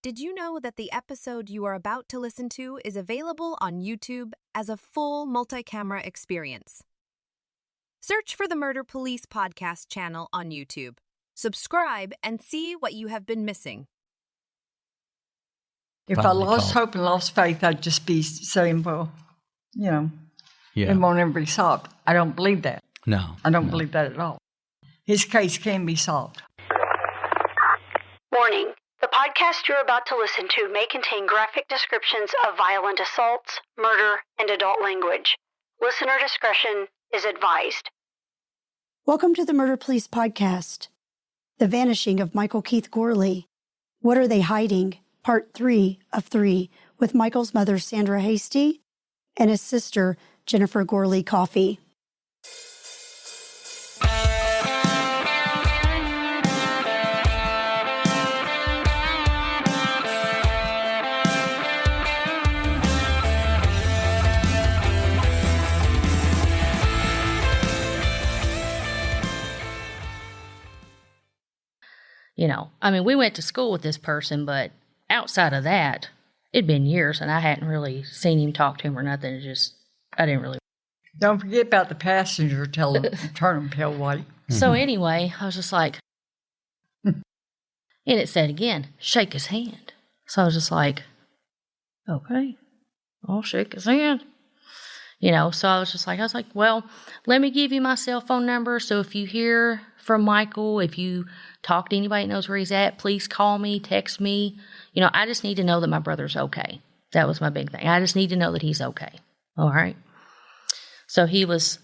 Did you know that the episode you are about to listen to is available on YouTube as a full multi-camera experience? Search for the Murder Police podcast channel on YouTube. Subscribe and see what you have been missing. If I lost hope and lost faith, I'd just be saying, well, it won't ever be solved. I don't believe that. No. I don't believe that at all. His case can be solved. Warning. The podcast you're about to listen to may contain graphic descriptions of violent assaults, murder, and adult language. Listener discretion is advised. Welcome to the Murder Police podcast. The Vanishing of Michael Keith Gorley. What Are They Hiding? Part 3 of 3 with Michael's mother, Sandra Hasty, and his sister, Jennifer Gorley Coffey. We went to school with this person, but outside of that, it'd been years, and I hadn't really seen him, talk to him, or nothing. I didn't really. Don't forget about the passenger. Turn them pale white. So anyway, I was just like, and it said again, shake his hand. So I was just like, okay, I'll shake his hand. So I was like, well, let me give you my cell phone number. So if you hear from Michael, if you talk to anybody that knows where he's at, please call me, text me. I just need to know that my brother's okay. That was my big thing. I just need to know that he's okay. All right. So he was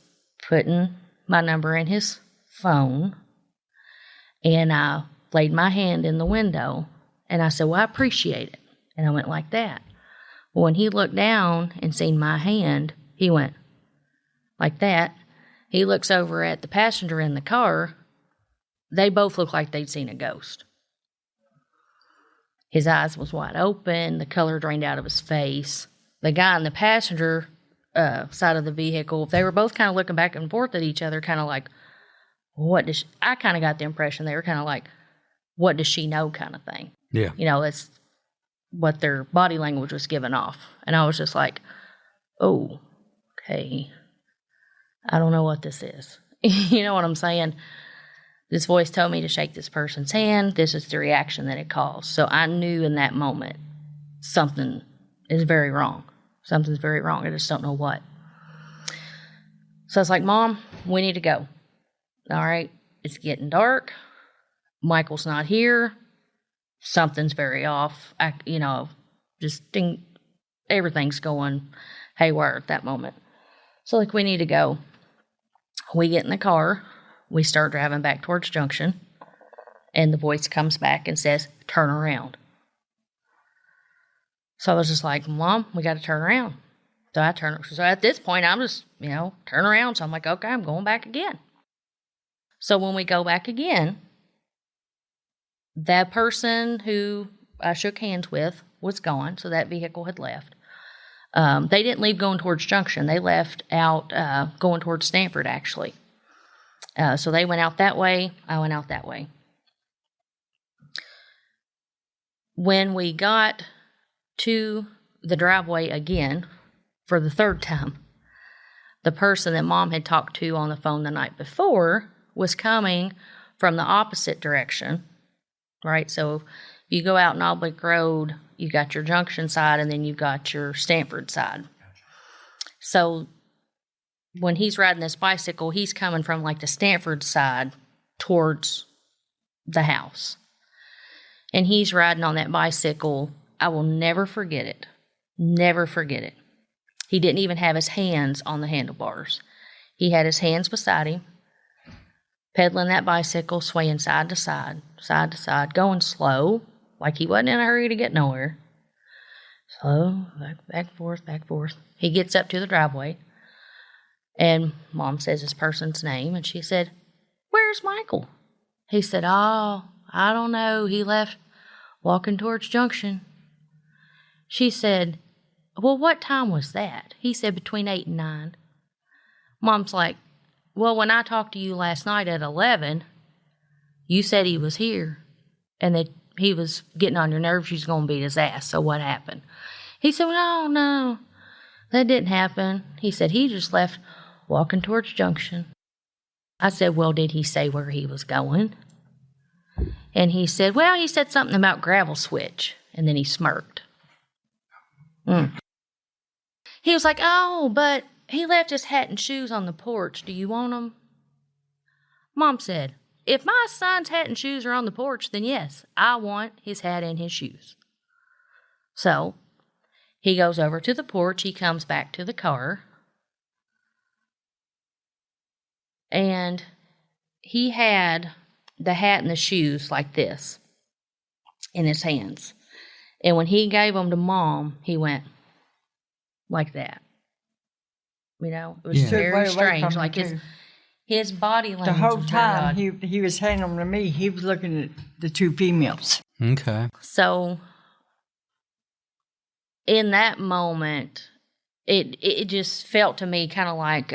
putting my number in his phone, and I laid my hand in the window, and I said, well, I appreciate it. And I went like that. Well, when he looked down and seen my hand, he went like that. He looks over at the passenger in the car. They both looked like they'd seen a ghost. His eyes was wide open. The color drained out of his face. The guy in the passenger side of the vehicle, they were both kind of looking back and forth at each other, kind of like, I kind of got the impression they were kind of like, what does she know kind of thing. Yeah. That's what their body language was giving off. And I was just like, oh, okay. I don't know what this is. You know what I'm saying? This voice told me to shake this person's hand. This is the reaction that it caused. So I knew in that moment something is very wrong. Something's very wrong. I just don't know what. So I was like, Mom, we need to go. All right, it's getting dark. Michael's not here. Something's very off. Just think everything's going haywire at that moment. So we need to go. We get in the car. We start driving back towards Junction, and the voice comes back and says, turn around. So I was just like, Mom, we got to turn around. So I turn. So at this point, I'm just, turn around. So I'm like, okay, I'm going back again. So when we go back again, that person who I shook hands with was gone. So that vehicle had left. They didn't leave going towards Junction. They left out going towards Stanford, actually. So they went out that way. I went out that way. When we got to the driveway again for the third time, the person that Mom had talked to on the phone the night before was coming from the opposite direction, right? So if you go out Knoblich Road, you got your Junction side, and then you got your Stanford side. So when he's riding this bicycle, he's coming from the Stanford side towards the house. And he's riding on that bicycle. I will never forget it. Never forget it. He didn't even have his hands on the handlebars. He had his hands beside him, pedaling that bicycle, swaying side to side, going slow, like he wasn't in a hurry to get nowhere. Slow, back and forth. He gets up to the driveway, and Mom says this person's name, and she said, where's Michael? He said, oh, I don't know. He left walking towards Junction. She said, well, what time was that? He said between 8 and 9. Mom's like, well, when I talked to you last night at 11, you said he was here and that he was getting on your nerves, you was going to beat his ass. So what happened? He said, no, that didn't happen. He said he just left walking towards Junction. I said, well, did he say where he was going? And he said, well, he said something about gravel switch. And then he smirked. He was like, oh, but he left his hat and shoes on the porch. Do you want them? Mom said, if my son's hat and shoes are on the porch, then yes, I want his hat and his shoes. So he goes over to the porch. He comes back to the car. And he had the hat and the shoes like this in his hands. And when he gave them to Mom, he went like that. You know, it was very strange. Like his body language. The whole time he was handing them to me, he was looking at the two females. Okay. So in that moment, it just felt to me kind of like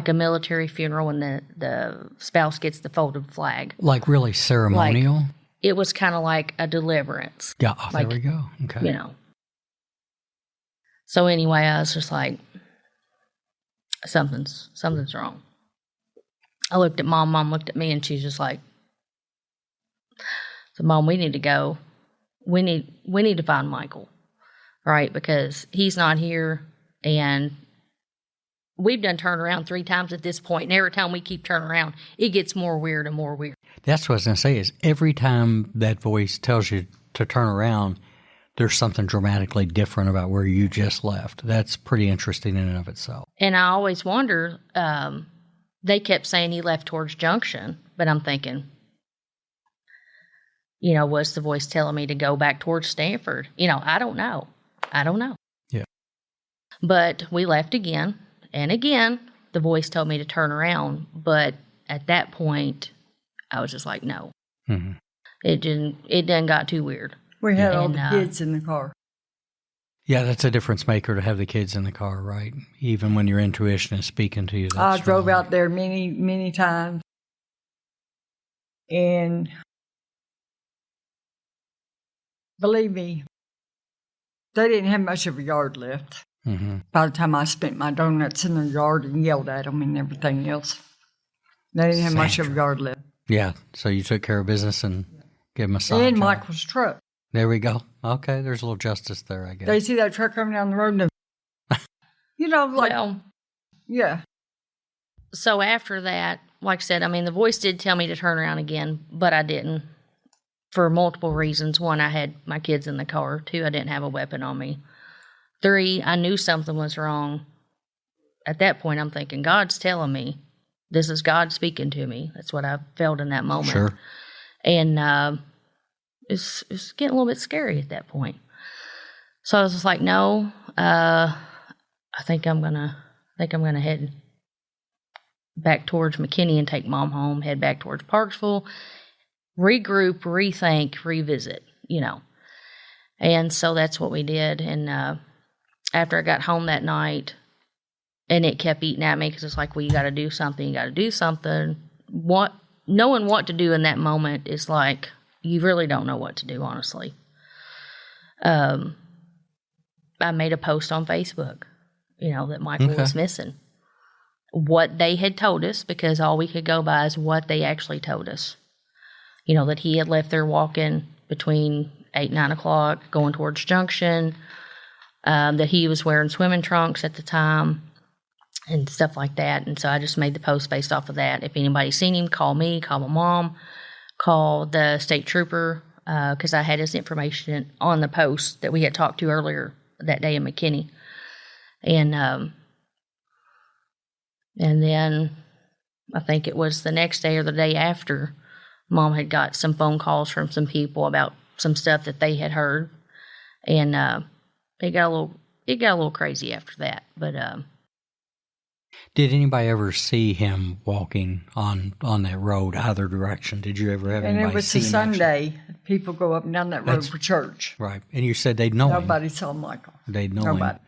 a military funeral when the spouse gets the folded flag. Like really ceremonial? Like, it was kind of like a deliverance. Yeah, there we go. Okay. You know. So anyway, I was just like, something's wrong. I looked at Mom. Mom looked at me, and she's just like, so Mom, we need to go. We need to find Michael, right? Because he's not here, and we've done turnaround 3 times at this point, and every time we keep turning around, it gets more weird and more weird. That's what I was going to say, is every time that voice tells you to turn around, there's something dramatically different about where you just left. That's pretty interesting in and of itself. And I always wonder, they kept saying he left towards Junction, but I'm thinking, you know, was the voice telling me to go back towards Stanford? You know, I don't know. Yeah. But we left again. And again, the voice told me to turn around, but at that point, I was just like, no. Mm-hmm. It didn't got too weird. We had all the kids in the car. Yeah, that's a difference maker to have the kids in the car, right? Even when your intuition is speaking to you. I drove out there many, many times. And believe me, they didn't have much of a yard left. Mm-hmm. By the time I spent my donuts in the yard and yelled at them and everything else, they didn't have much of a yard left. Yeah, so you took care of business and gave them a side And job. Michael's truck. There we go. Okay, there's a little justice there, I guess. They see that truck coming down the road and you know, like, well, yeah. So after that, like I said, I mean, the voice did tell me to turn around again, but I didn't for multiple reasons. 1, I had my kids in the car. 2, I didn't have a weapon on me. 3, I knew something was wrong. At that point, I'm thinking, God's telling me. This is God speaking to me. That's what I felt in that moment. Sure. And it's getting a little bit scary at that point. So I was just like, no, I think I'm gonna head back towards McKinney and take Mom home, head back towards Parksville, regroup, rethink, revisit, you know. And so that's what we did. And after I got home that night, and it kept eating at me because it's like, well, you got to do something. Knowing what to do in that moment is like, you really don't know what to do, honestly. I made a post on Facebook, you know, that Michael was missing. What they had told us, because all we could go by is what they actually told us. You know, that he had left there walking between 8 and 9 o'clock, going towards Junction, that he was wearing swimming trunks at the time, and stuff like that. And so I just made the post based off of that. If anybody's seen him, call me, call my mom, call the state trooper, because I had his information on the post that we had talked to earlier that day in McKinney. And then I think it was the next day or the day after, Mom had got some phone calls from some people about some stuff that they had heard. And it got a little crazy after that. But did anybody ever see him walking on that road either direction? Did you ever have anybody see him? And it was a Sunday. People go up and down that road for church. Right. And you said they'd know him. Nobody saw Michael. They'd know him.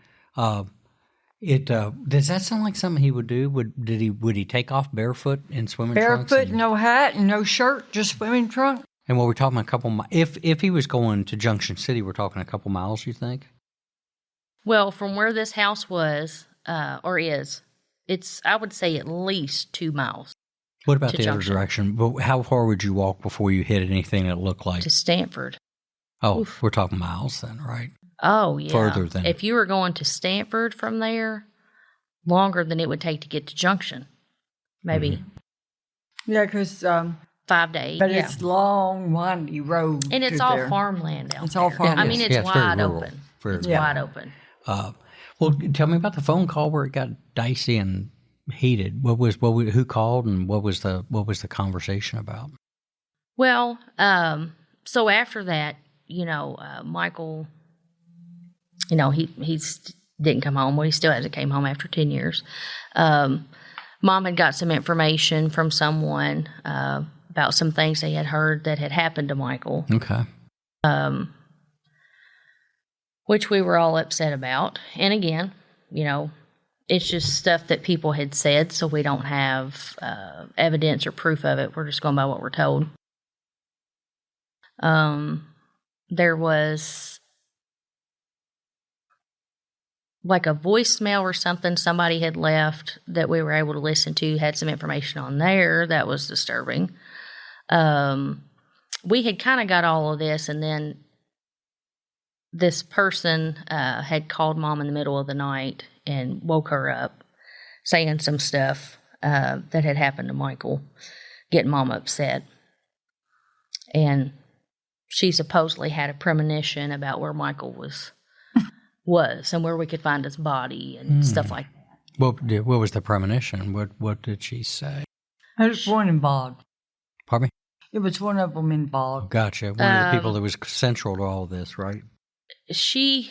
Does that sound like something he would do? Would he take off barefoot in swimming trunks? Barefoot, no hat, and no shirt, just swimming trunk. And what we're talking about, a couple if he was going to Junction City, we're talking a couple miles, you think? Well, from where this house was, or is, it's, I would say, at least 2 miles. What about the Junction. other direction? But how far would you walk before you hit anything that looked like? To Stanford. Oh, Oof. We're talking miles then, right? Oh, yeah. Further than. If you were going to Stanford from there, longer than it would take to get to Junction. Maybe. Mm-hmm. Yeah, because 5 days. but it's long, windy road. And it's all farmland out there. It's all farmland. I mean, it's wide open. It's wide open. Well, tell me about the phone call where it got dicey and heated. Who called and what was the conversation about? Well, so after that, Michael, he didn't come home. Well, he still hasn't came home after 10 years. Mom had got some information from someone about some things they had heard that had happened to Michael. Okay. Which we were all upset about. And again, it's just stuff that people had said, so we don't have evidence or proof of it. We're just going by what we're told. There was like a voicemail or something somebody had left that we were able to listen to, had some information on there that was disturbing. We had kind of got all of this, and then this person had called Mom in the middle of the night and woke her up saying some stuff that had happened to Michael, getting Mom upset. And she supposedly had a premonition about where Michael was and where we could find his body and stuff like that. What was the premonition? What did she say? There was one involved. Pardon me? It was one of them involved. Gotcha. One of the people that was central to all this, right? She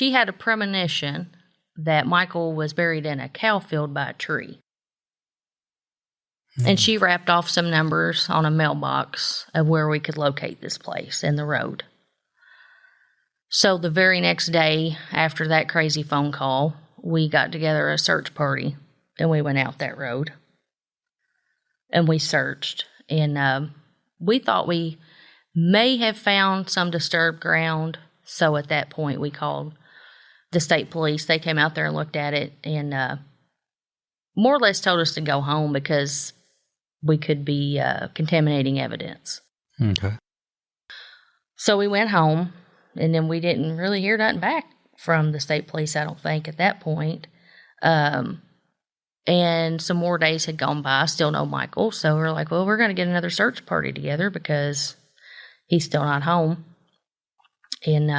had a premonition that Michael was buried in a cow field by a tree. And she rapped off some numbers on a mailbox of where we could locate this place and the road. So the very next day after that crazy phone call, we got together a search party and we went out that road. And we searched. And we thought we may have found some disturbed ground. So at that point, we called the state police. They came out there and looked at it and more or less told us to go home because we could be contaminating evidence. Okay. So we went home, and then we didn't really hear nothing back from the state police, I don't think, at that point. And some more days had gone by, still no Michael. So we're like, well, we're going to get another search party together because he's still not home. And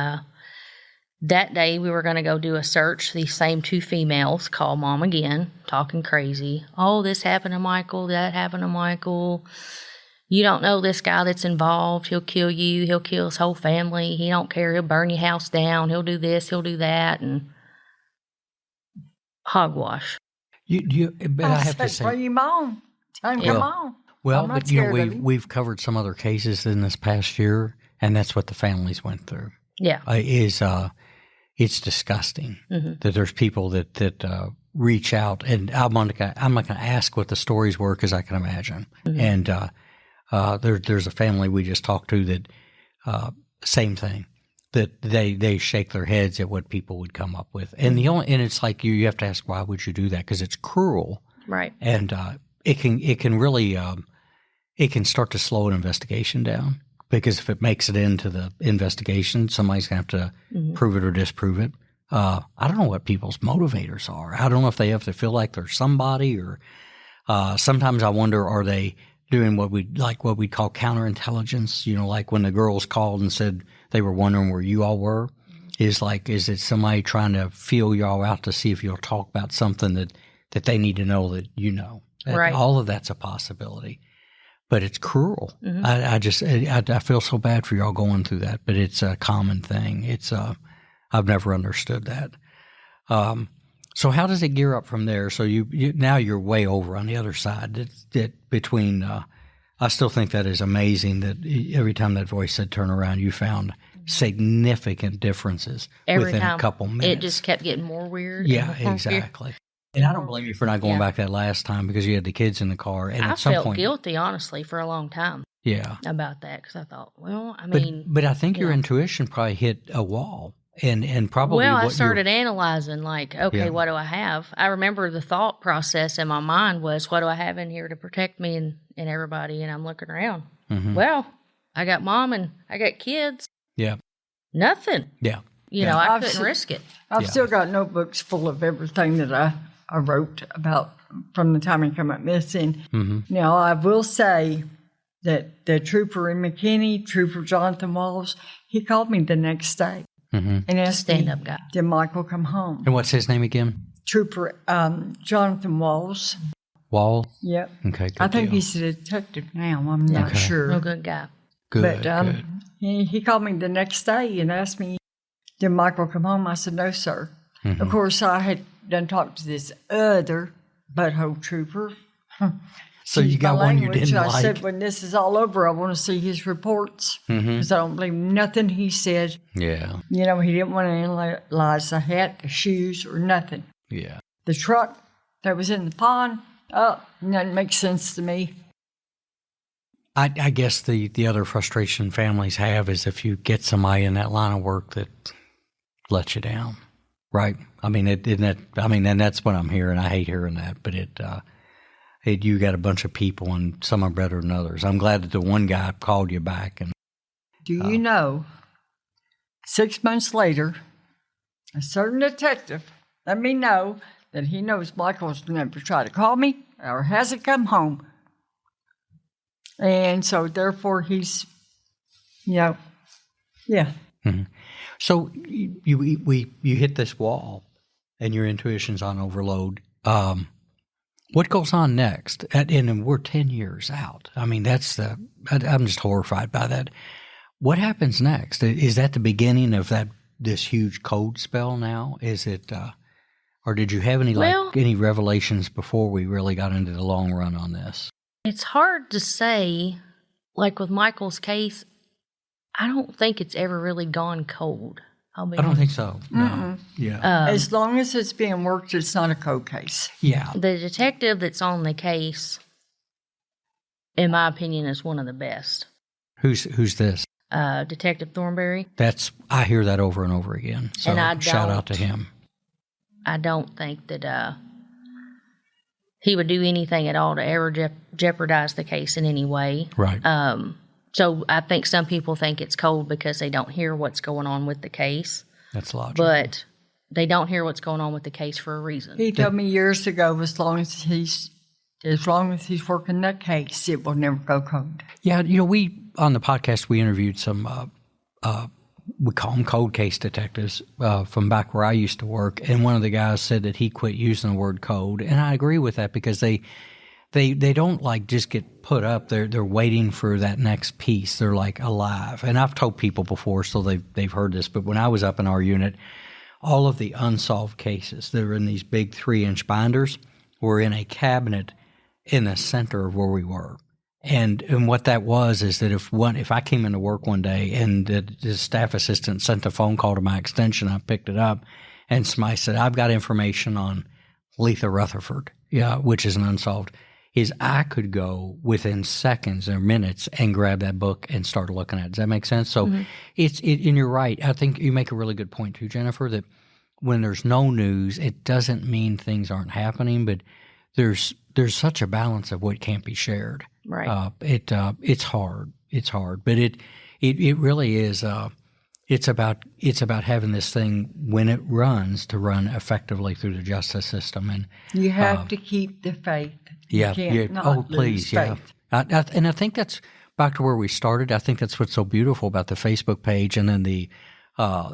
that day we were going to go do a search. These same 2 females call Mom again, talking crazy. Oh, this happened to Michael, that happened to Michael. You don't know this guy that's involved. He'll kill you. He'll kill his whole family. He don't care. He'll burn your house down. He'll do this. He'll do that. And hogwash. But I have to say, bring him on. Tell him, come on. Well, but we've covered some other cases in this past year, and that's what the families went through. Yeah, it's disgusting that there's people that reach out, and I'm not going to ask what the stories were because I can imagine. And there's a family we just talked to that same thing, that they shake their heads at what people would come up with, and it's like you have to ask, why would you do that? Because it's cruel, right? And it can really it can start to slow an investigation down. Because if it makes it into the investigation, somebody's going to have to prove it or disprove it. I don't know what people's motivators are. I don't know if they have to feel like they're somebody, or sometimes I wonder, are they doing what we call counterintelligence? Like when the girls called and said they were wondering where you all were. Is it somebody trying to feel y'all out to see if you'll talk about something that they need to know that you know? Right. All of that's a possibility. But it's cruel. I feel so bad for y'all going through that, but it's a common thing. I've never understood that. So how does it gear up from there? So you now you're way over on the other side. Between, I still think that is amazing that every time that voice said turn around, you found significant differences within a couple minutes. It just kept getting more weird. Yeah, exactly. And I don't blame you for not going back that last time because you had the kids in the car. And I at some felt point, guilty, honestly, for a long time. about that, because I thought, well, I mean. But I think your intuition probably hit a wall. And probably well, I started analyzing, like, okay, what do I have? I remember the thought process in my mind was, what do I have in here to protect me and everybody? And I'm looking around. Mm-hmm. Well, I got mom and I got kids. Yeah. Nothing. Yeah. You know, I couldn't risk it. I've still got notebooks full of everything that I wrote about from the time he came up missing. Mm-hmm. Now, I will say that the trooper in McKinney, Trooper Jonathan Walls, he called me the next day. Mm-hmm. And asked stand-up guy. Did Michael come home? And what's his name again? Trooper Jonathan Walls. Wall? Yep. Okay, I think he's a detective now. I'm not sure. Oh, good guy. Good, but he called me the next day and asked me, did Michael come home? I said, no, sir. Mm-hmm. Of course, I had done talked to this other butthole trooper. So you got one you didn't like. I said, when this is all over, I want to see his reports because I don't believe nothing he said. Yeah. You know, he didn't want to analyze the hat, the shoes, or nothing. Yeah. The truck that was in the pond, doesn't make sense to me. I guess the other frustration families have is if you get somebody in that line of work that lets you down, right? I mean, and that's what I'm hearing. I hate hearing that, but you got a bunch of people, and some are better than others. I'm glad that the one guy called you back. And do you know, 6 months later, a certain detective let me know that he knows Michael's never tried to call me or hasn't come home. And so, therefore, he's, yeah. Mm-hmm. So you hit this wall, and your intuition's on overload. What goes on next? And we're 10 years out. I mean, I'm just horrified by that. What happens next? Is that the beginning of this huge code spell now? Is it, or did you have any revelations before we really got into the long run on this? It's hard to say. Like with Michael's case, I don't think it's ever really gone cold. I don't think so. No. Mm-mm. Yeah. As long as it's being worked, it's not a cold case. Yeah. The detective that's on the case, in my opinion, is one of the best. Who's this? Detective Thornberry. I hear that over and over again. So shout out to him. I don't think that he would do anything at all to ever jeopardize the case in any way. Right. So I think some people think it's cold because they don't hear what's going on with the case. That's logical. But they don't hear what's going on with the case for a reason. He told me years ago, as long as he's working that case, it will never go cold. Yeah, we on the podcast we interviewed some we call them cold case detectives from back where I used to work, and one of the guys said that he quit using the word code, and I agree with that because they don't like just get put up. They're waiting for that next piece. They're like alive. And I've told people before, so they've heard this. But when I was up in our unit, all of the unsolved cases that were in these big 3-inch binders were in a cabinet in the center of where we were. And what that was is that if I came into work one day and the staff assistant sent a phone call to my extension, I picked it up, and somebody said, "I've got information on Letha Rutherford," which is an unsolved. Is I could go within seconds or minutes and grab that book and start looking at it. Does that make sense? So and you're right. I think you make a really good point too, Jennifer, that when there's no news, it doesn't mean things aren't happening, but there's such a balance of what can't be shared. Right. It's hard. It's hard, but it really is. It's about having this thing when it runs to run effectively through the justice system, and you have to keep the faith. Yeah. Please. Yeah. And I think that's back to where we started. I think that's what's so beautiful about the Facebook page, and then the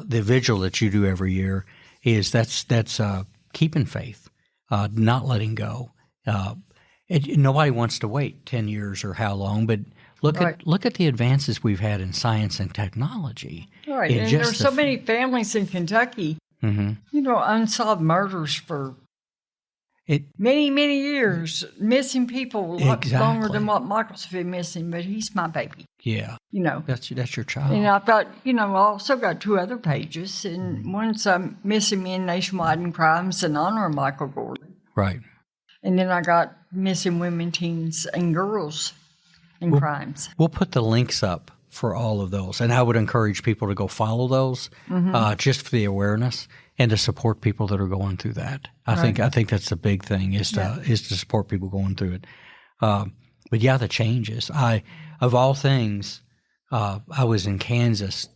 vigil that you do every year is that's keeping faith, not letting go. Nobody wants to wait 10 years or how long, but look at the advances we've had in science and technology. Right, and there's so many families in Kentucky, unsolved murders for many, many years, missing people a lot longer than what Michael's been missing, but he's my baby. Yeah. That's your child. And I've got, I also got 2 other pages, and one's Missing Men Nationwide in Crimes in honor of Michael Gorley. Right. And then I got Missing Women, Teens, and Girls and crimes. We'll put the links up for all of those, and I would encourage people to go follow those, just for the awareness and to support people that are going through that. I think that's the big thing is to support people going through it. But yeah, the changes. Of all things, I was in Kansas.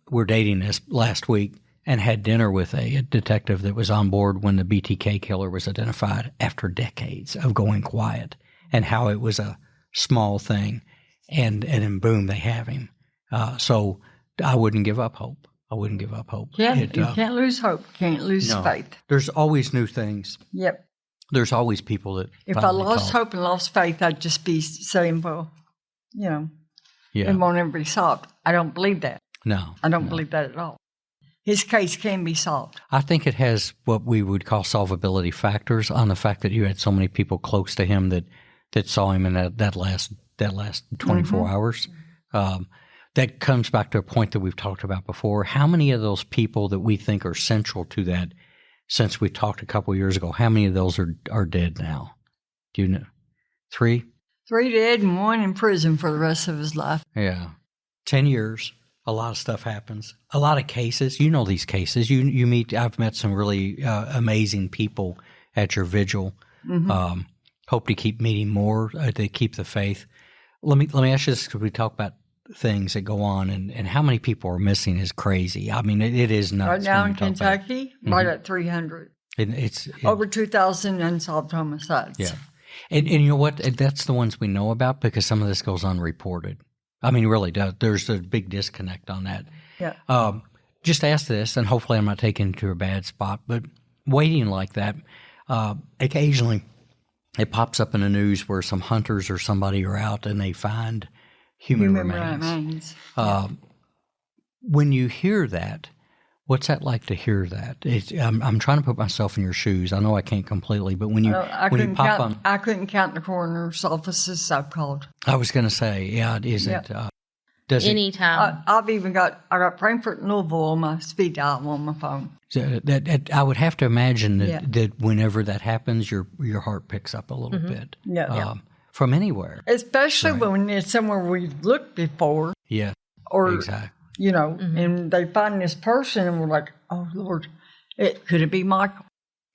We're dating this last week and had dinner with a detective that was on board when the BTK killer was identified after decades of going quiet, and how it was a small thing, and then boom, they have him. So I wouldn't give up hope. You can't lose hope. Can't lose faith. There's always new things. Yep. There's always people that. If I lost hope and lost faith, I'd just be saying, well, it won't ever be solved. I don't believe that. No. I don't believe that at all. His case can be solved. I think it has what we would call solvability factors on the fact that you had so many people close to him that saw him in that last 24 hours. That comes back to a point that we've talked about before. How many of those people that we think are central to that, since we talked a couple of years ago, how many of those are dead now? Do you know? 3? 3 dead and 1 in prison for the rest of his life. Yeah. 10 years. A lot of stuff happens. A lot of cases. You know these cases. You meet. I've met some really amazing people at your vigil. Hope to keep meeting more. To keep the faith. Let me ask you this, because we talk about things that go on, and how many people are missing is crazy. I mean, it is nuts. Right now in Kentucky, right at 300. It's over 2,000 unsolved homicides. Yeah, and you know what? That's the ones we know about, because some of this goes unreported. I mean, really, there's a big disconnect on that. Yeah. Just ask this, and hopefully I'm not taking it to a bad spot, but waiting like that, occasionally it pops up in the news where some hunters or somebody are out and they find human remains. When you hear that, what's that like to hear that? I'm trying to put myself in your shoes. I know I can't completely, but when you pop on, I couldn't count the coroner's offices I've called. I was going to say, it isn't. Does anytime. I got Frankfurt and Louisville on my speed dial on my phone. That I would have to imagine that whenever that happens, your heart picks up a little bit. From anywhere, especially when it's somewhere we've looked before. Yeah, or exactly. And they find this person, and we're like, "Oh Lord, could it be Michael?"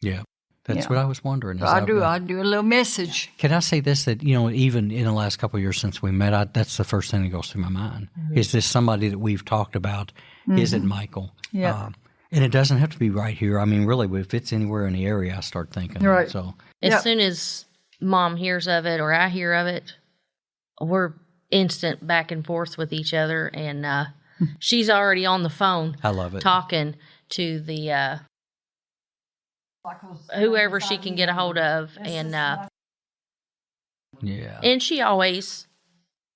Yeah, that's what I was wondering. I do a little message. Can I say this? That even in the last couple of years since we met, that's the first thing that goes through my mind. Is this somebody that we've talked about? Is it Michael? Yeah. And it doesn't have to be right here. I mean, really, if it's anywhere in the area, I start thinking. Right. So as soon as Mom hears of it or I hear of it, we're instant back and forth with each other, and she's already on the phone. I love it. Talking to the whoever she can get a hold of, and and she always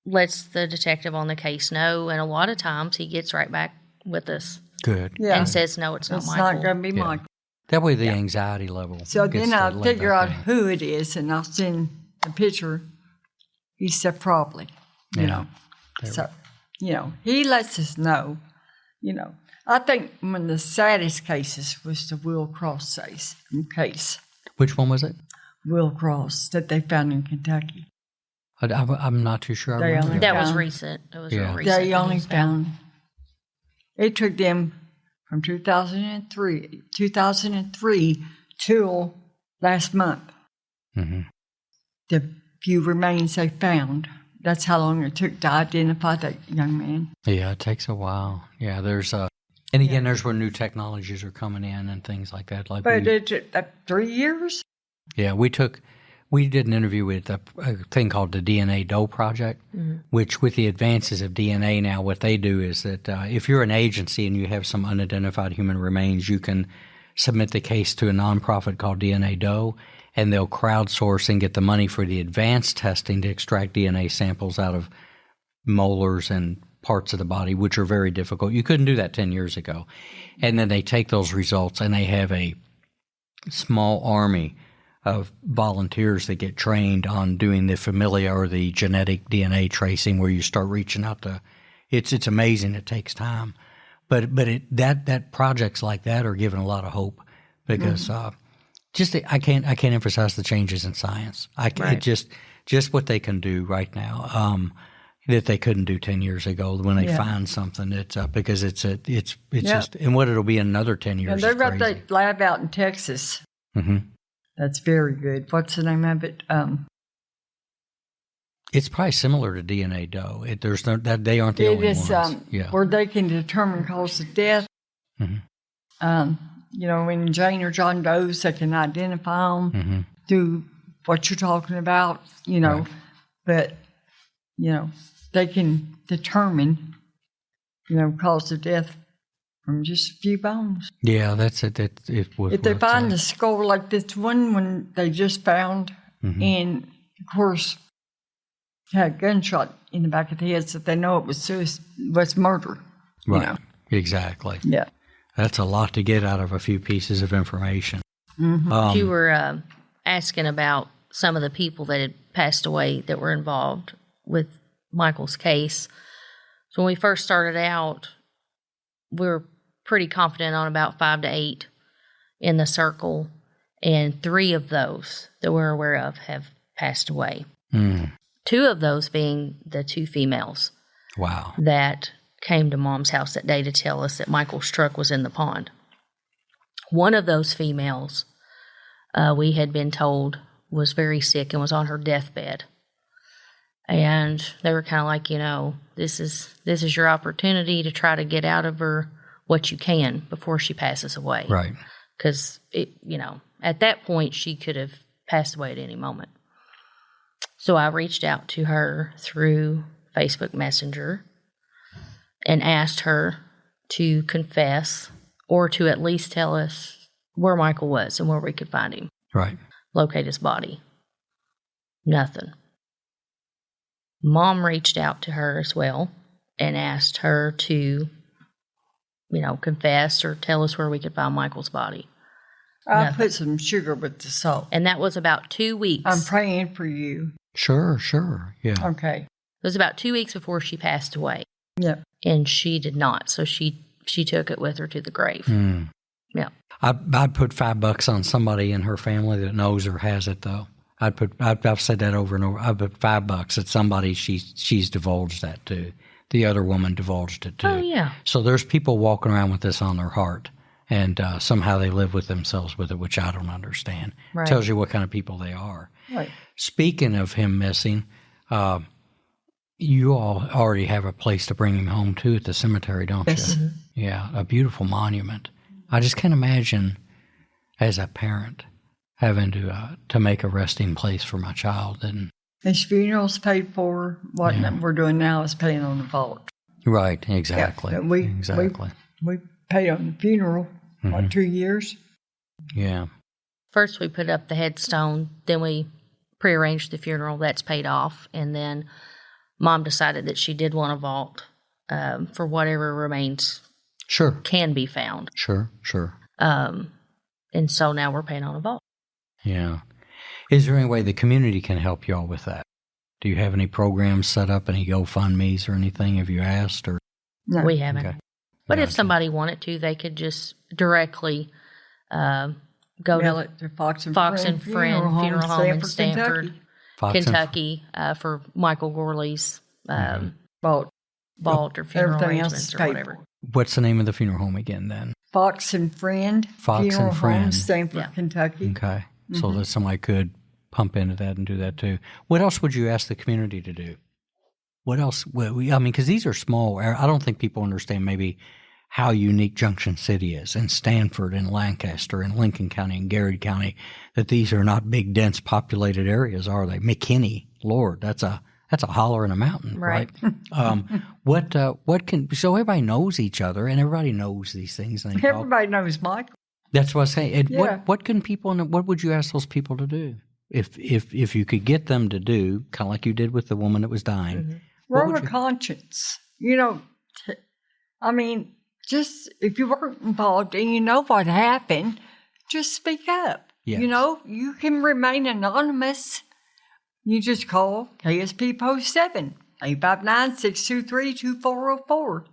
lets the detective on the case know, and a lot of times he gets right back with us. Good. Yeah. And says, no, it's not Michael. It's not going to be Michael. That way the anxiety level. So then I'll figure out who it is, and I'll send a picture. He said probably, you know. So, he lets us know, I think one of the saddest cases was the Will Cross case. Which one was it? Will Cross, that they found in Kentucky. I'm not too sure. I remember that was recent. It was real recent. They only found. It took them from 2003 till last month. The few remains they found. That's how long it took to identify that young man. Yeah, it takes a while. Yeah, there's and again, there's where new technologies are coming in and things like that. But it took 3 years. Yeah, we did an interview with a thing called the DNA Doe Project, which with the advances of DNA now, what they do is that if you're an agency and you have some unidentified human remains, you can submit the case to a nonprofit called DNA Doe, and they'll crowdsource and get the money for the advanced testing to extract DNA samples out of molars and parts of the body, which are very difficult. You couldn't do that 10 years ago. And then they take those results and they have a small army of volunteers that get trained on doing the familia or the genetic DNA tracing, where you start reaching out to. It's amazing. It takes time, but that projects like that are giving a lot of hope, because I can't emphasize the changes in science. It just just what they can do right now that they couldn't do 10 years ago when they find something. It's because it's just, and what it'll be in another 10 years. And they've got that lab out in Texas. Mm-hmm. That's very good. What's the name of it? It's probably similar to DNA, though. There's no, that they aren't the only ones. Where they can determine cause of death. Mm-hmm. When Jane or John Doe's, they can identify them through what you're talking about, Right. But, they can determine, cause of death from just a few bones. Yeah, that's it. If they find a skull like this one when they just found, and of course, had a gunshot in the back of the head, so they know it was murder. Right. Exactly. Yeah. That's a lot to get out of a few pieces of information. Mm-hmm. You were asking about some of the people that had passed away that were involved with Michael's case. So when we first started out, we were pretty confident on about 5 to 8 in the circle, and 3 of those that we're aware of have passed away. 2 of those being the 2 females. Wow. That came to Mom's house that day to tell us that Michael's truck was in the pond. One of those females, we had been told, was very sick and was on her deathbed. And they were kind of like, this is your opportunity to try to get out of her what you can before she passes away. Right. Because, at that point, she could have passed away at any moment. So I reached out to her through Facebook Messenger and asked her to confess or to at least tell us where Michael was and where we could find him. Right. Locate his body. Nothing. Mom reached out to her as well and asked her to, confess or tell us where we could find Michael's body. I put some sugar with the salt. And that was about 2 weeks. I'm praying for you. Sure. Yeah. Okay. It was about 2 weeks before she passed away. Yep. And she did not. So she took it with her to the grave. Yeah. I'd put $5 on somebody in her family that knows or has it, though. I've said that over and over. I put $5 at somebody she's divulged that to. The other woman divulged it to. Oh, yeah. So there's people walking around with this on their heart, and somehow they live with themselves with it, which I don't understand. Right. Tells you what kind of people they are. Right. Speaking of him missing, you all already have a place to bring him home to at the cemetery, don't you? Yes. Yeah, a beautiful monument. I just can't imagine, as a parent, having to make a resting place for my child. And his funeral's paid for. What we're doing now is paying on the vault. Right, exactly. Yeah, we paid on the funeral, 2 years? Yeah. First we put up the headstone, then we prearranged the funeral. That's paid off. And then Mom decided that she did want a vault for whatever remains can be found. Sure. And so now we're paying on a vault. Yeah. Is there any way the community can help y'all with that? Do you have any programs set up, any GoFundMes or anything? Have you asked? Or No. We haven't. Okay. But if somebody wanted to, they could just directly go Mail to it to Fox and Friend Funeral Home in Stanford, Kentucky. Kentucky, for Michael Gorley's Vault. vault or funeral Everything else is arrangements or paid whatever. for. What's the name of the funeral home again then? Fox and Friend. Fox Funeral and Friend. Home, Stanford, Yeah. Kentucky. Okay. So that somebody could pump into that and do that too. What else would you ask the community to do? What else? Because these are small. I don't think people understand maybe how unique Junction City is, and Stanford and Lancaster and Lincoln County and Garrett County, that these are not big, dense populated areas, are they? McKinney, Lord, that's a holler in a mountain, right? So everybody knows each other and everybody knows these things. And Everybody knows Michael. That's what I'm saying. Yeah. What can people, what would you ask those people to do? If you could get them to do, kind of like you did with the woman that was dying. what Roll would a conscience. Just if you weren't involved and you know what happened, just speak up. Yes. You can remain anonymous. You just call KSP Post 7, 859-623-2404.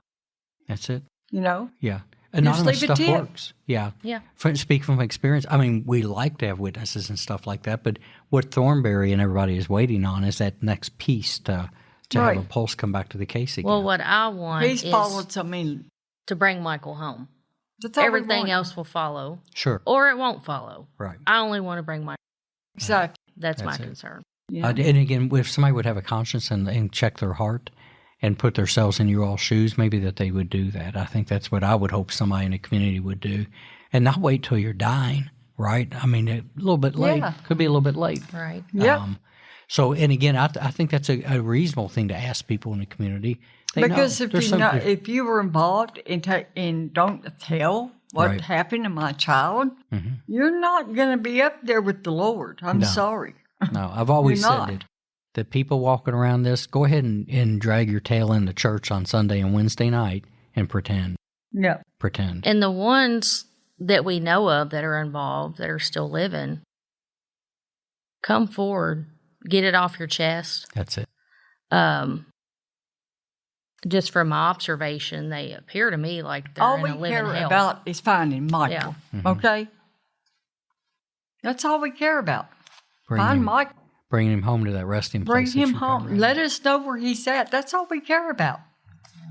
That's it. You know? Yeah. Anonymous leave a stuff tip. works. Yeah. Yeah. Speak from experience. I mean, we like to have witnesses and stuff like that, but what Thornberry and everybody is waiting on is that next piece to have a pulse come back to the case again. Well, what I want He's is followed so many. to bring Michael home. That's all we Everything want. else will follow. Sure. Or it won't follow. Right. I only want to bring Michael. Exactly. That's my it. concern. Yeah. And again, if somebody would have a conscience and check their heart and put themselves in your all's shoes, maybe that they would do that. I think that's what I would hope somebody in the community would do, and not wait till you're dying, right? I mean, a little bit late. Yeah. Could be a little bit late. Right. Yep. So, and again, I think that's a reasonable thing to ask people in the community. They Because know. if There's you know, some- if you were involved and don't tell what Right. happened to my child, you're not going to be up there with the Lord. I'm No. sorry. No, I've always You're said not. that people walking around this, go ahead and drag your tail into church on Sunday and Wednesday night and pretend. Yeah. Pretend. And the ones that we know of that are involved, that are still living, come forward, get it off your chest. That's it. Just from my observation, they appear to me like they're All in we a living care hell. about is finding Michael. Okay? That's all we care about. Find Michael. Bringing him home to that resting Bring place. that him you got home. right. Let us know where he's at. That's all we care about.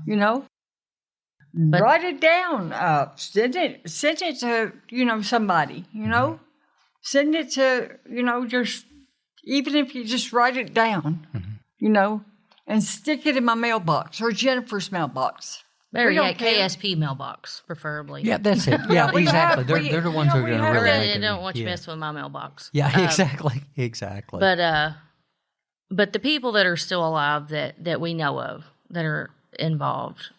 You know? But- Write it down. Send it to, somebody, Send it to, just, even if you just write it down, and stick it in my mailbox or Jennifer's mailbox. Better We don't yet, care. KSP mailbox, preferably. Yeah, that's it. Yeah, We exactly. have- They're the ones who are we going to have really that. make They it. don't want you yeah. messing with my mailbox. Yeah, exactly. Exactly. But the people that are still alive that we know of that are involved,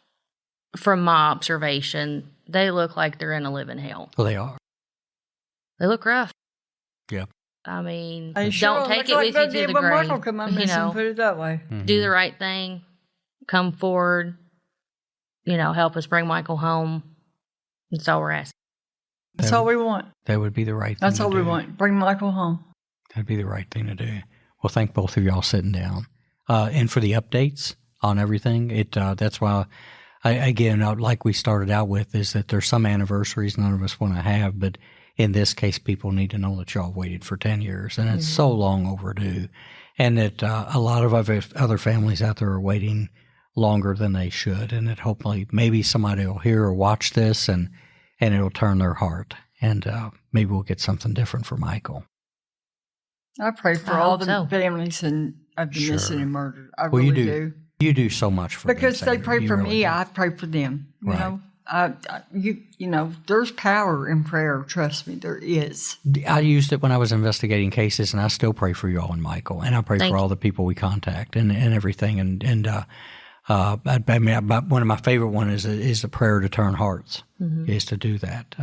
from my observation, they look like they're in a living hell. well, they are. They look rough. Yeah. I mean, They sure don't take look it like with they you to did the when grave. Michael come up You missing, know, put it that way. do the right thing, come forward, help us bring Michael home. That's all we're asking. That's all we want. That would be the right thing That's to all do. we want. Bring Michael home. That'd be the right thing to do. Well, thank both of y'all sitting down. And for the updates on everything, that's why, like we started out with, is that there's some anniversaries none of us want to have, but in this case, people need to know that y'all waited for 10 years, and it's so long overdue, and that a lot of other families out there are waiting longer than they should, and that hopefully maybe somebody will hear or watch this, and it'll turn their heart, and maybe we'll get something different for Michael. I pray for I all hope the so. families of the Sure. missing and murdered. I Well, really you do. do. You do so much for Because them, they Sandra. pray You for really me, do. I pray for them. Right. There's power in prayer. Trust me, there is. I used it when I was investigating cases, and I still pray for you all and Michael, and I pray Thank for you. all the people we contact and everything. One of my favorite one is the prayer to turn hearts, is to do that.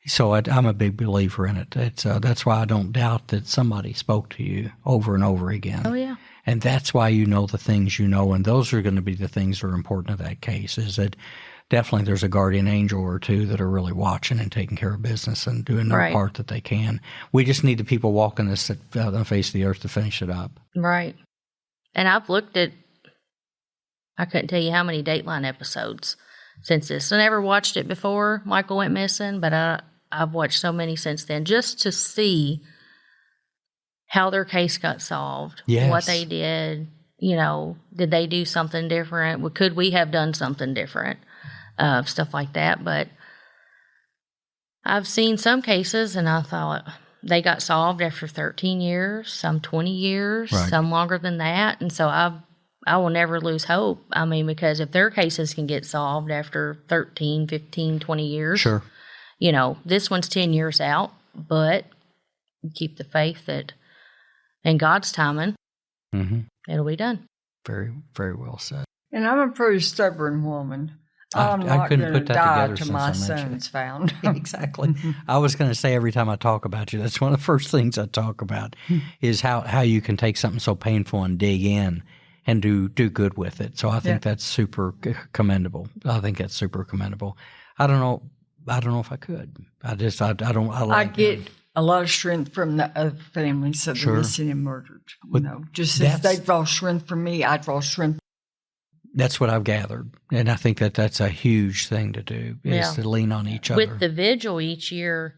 So I'm a big believer in it. It's that's why I don't doubt that somebody spoke to you over and over again. Oh, yeah. And that's why you know the things you know, and those are going to be the things that are important to that case, is that definitely there's a guardian angel or two that are really watching and taking care of business and doing their Right. part that they can. We just need the people walking this on the face of the earth to finish it up. Right. And I've looked at, I couldn't tell you how many Dateline episodes since this. I never watched it before Michael went missing, but I've watched so many since then just to see how their case got solved, Yes. what they did. Did they do something different? Well, could we have done something different? Stuff like that. But I've seen some cases and I thought they got solved after 13 years, some 20 years, Right. some longer than that. And so I will never lose hope. I mean, because if their cases can get solved after 13, 15, 20 years, Sure. this one's 10 years out, but keep the faith that in God's timing, Mm-hmm. it'll be done. Very, very well said. And I'm a pretty stubborn woman. I I'm not couldn't going to put that die together till since my I mentioned son's found. Exactly. I was going to say every time I talk about you, that's one of the first things I talk about is how you can take something so painful and dig in and do good with it. So I think that's super commendable. I think that's super commendable. I don't know if I could. I get a lot of strength from the other families of the Sure. missing and murdered. But Just as that's- they draw strength from me, I draw strength That's what I've gathered. And I think that that's a huge thing to do, is to lean on each other. With the vigil each year,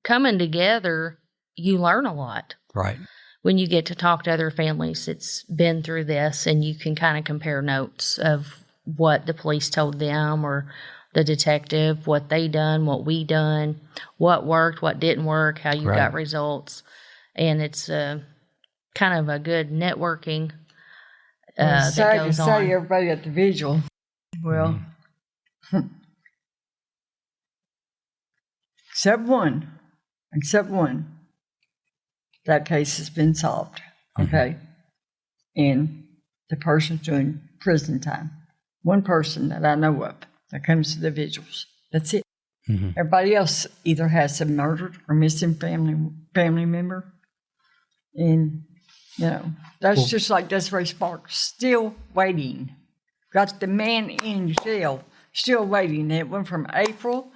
coming together, you learn a lot. Right. When you get to talk to other families that's been through this, and you can kind of compare notes of what the police told them or the detective, what they done, what we done, what worked, what didn't work, how you got results. And it's kind of a good networking that goes on. Say everybody at the vigil. Well, except one. That case has been solved. Okay. And the person's doing prison time. One person that I know of that comes to the vigils. That's it. Everybody else either has a murdered or missing family member. And, that's just like Desiree Sparks, still waiting. Got the man in jail, still waiting. It went from April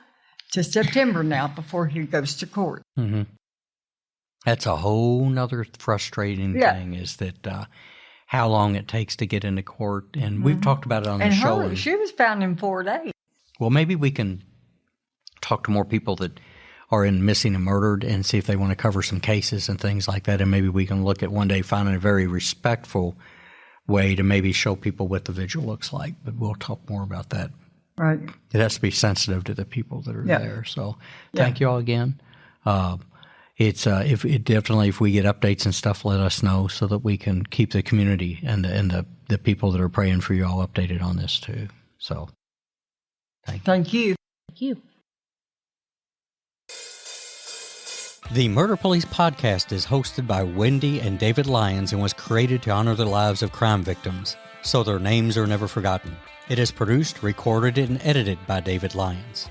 to September now before he goes to court. That's a whole nother frustrating thing, is that how long it takes to get into court. And we've talked about it on the show. She was found in 4 days. Well, maybe we can talk to more people that are in missing and murdered and see if they want to cover some cases and things like that. And maybe we can look at one day finding a very respectful way to maybe show people what the vigil looks like. But we'll talk more about that. Right. It has to be sensitive to the people that are there. So thank you all again. It's if we get updates and stuff, let us know so that we can keep the community and the people that are praying for you all updated on this too. So thank you. Thank you. The Murder Police podcast is hosted by Wendy and David Lyons and was created to honor the lives of crime victims, so their names are never forgotten. It is produced, recorded, and edited by David Lyons.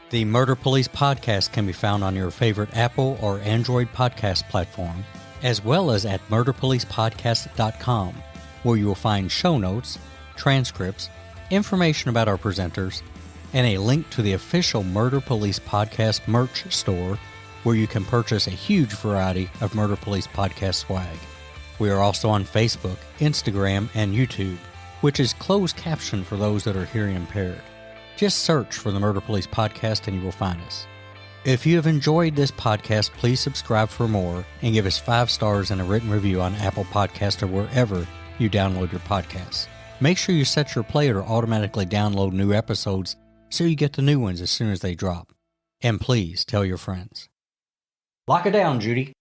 The Murder Police podcast can be found on your favorite Apple or Android podcast platform, as well as at murderpolicepodcast.com, where you will find show notes, transcripts, information about our presenters, and a link to the official Murder Police Podcast merch store, where you can purchase a huge variety of Murder Police Podcast swag. We are also on Facebook, Instagram, and YouTube, which is closed caption for those that are hearing impaired. Just search for the Murder Police Podcast and you will find us. If you have enjoyed this podcast, please subscribe for more and give us 5 stars and a written review on Apple Podcasts or wherever you download your podcasts. Make sure you set your player to automatically download new episodes so you get the new ones as soon as they drop. And please tell your friends. Lock it down, Judy.